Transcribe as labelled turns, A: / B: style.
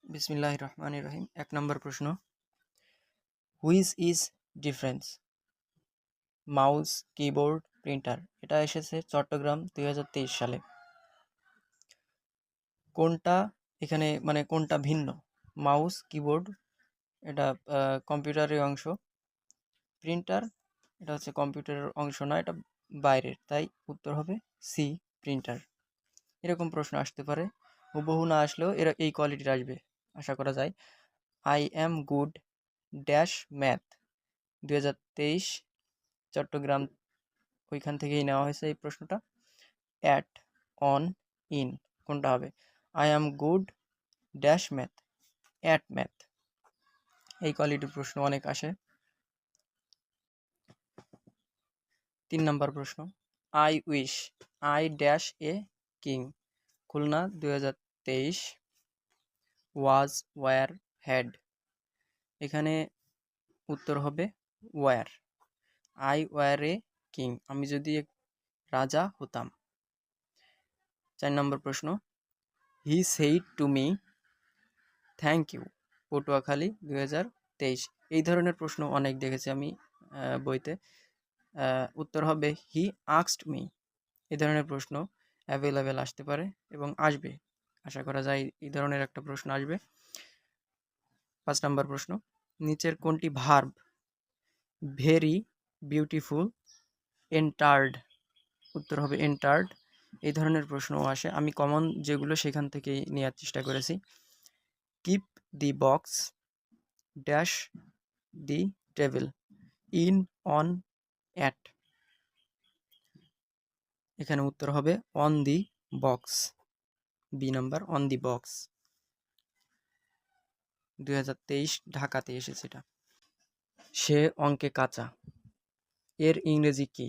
A: বিসমিল্লাহির রহমানির রহিম। ১ নম্বর প্রশ্ন, which is difference mouse, keyboard, printer? এটা এসেছে চট্টগ্রাম ২০২৩ সালে। কোনটা এখানে মানে কোনটা ভিন্ন? মাউস, কিবোর্ড এটা কম্পিউটারের অংশ, প্রিন্টার এটা হচ্ছে কম্পিউটারের অংশ না, এটা বাইরের, তাই উত্তর হবে সি, প্রিন্টার। এরকম প্রশ্ন আসতে পারে, হুবহু না আসলেও এই কোয়ালিটির আসবে আশা করা যায়। I am good dash math ২০২৩ Chittagong, ওইখান থেকেই নেওয়া হয়েছে এই প্রশ্নটা। অ্যাট, অন, ইন কোনটা হবে? I am good dash math, at math. এই কোয়ালিটির প্রশ্ন অনেক আসে। ৩ নম্বর প্রশ্ন, I wish I dash a king, Khulna ২০২৩, was, were, had. এখানে উত্তর হবে ওয়ার। আই ওয়ার এ কিং, আমি যদি এক রাজা হতাম। ৪ নম্বর প্রশ্ন, he said to me thank you, Patuakhali ২০২৩। এই ধরনের প্রশ্ন অনেক দেখেছি আমি বইতে। উত্তর হবে হি আস্কড মি। এই ধরনের প্রশ্ন অ্যাভেলেবেল আসতে পারে এবং আসবে, আশা করা যায় এই ধরনের একটা প্রশ্ন আসবে। ৫ নম্বর প্রশ্ন, নিচের কোনটি ভার্ব? Very, beautiful, entered. উত্তর হবে এন্টার্ড। এই ধরনের প্রশ্নও আসে, আমি কমন যেগুলো সেখান থেকেই নেওয়ার চেষ্টা করেছি। Keep the box dash the table, in, on, at. এখানে উত্তর হবে on the box, B number, on the box. ২০২৩ ঢাকাতে এসেছে এটা। সে অঙ্কে কাঁচা এর ইংরেজি কি?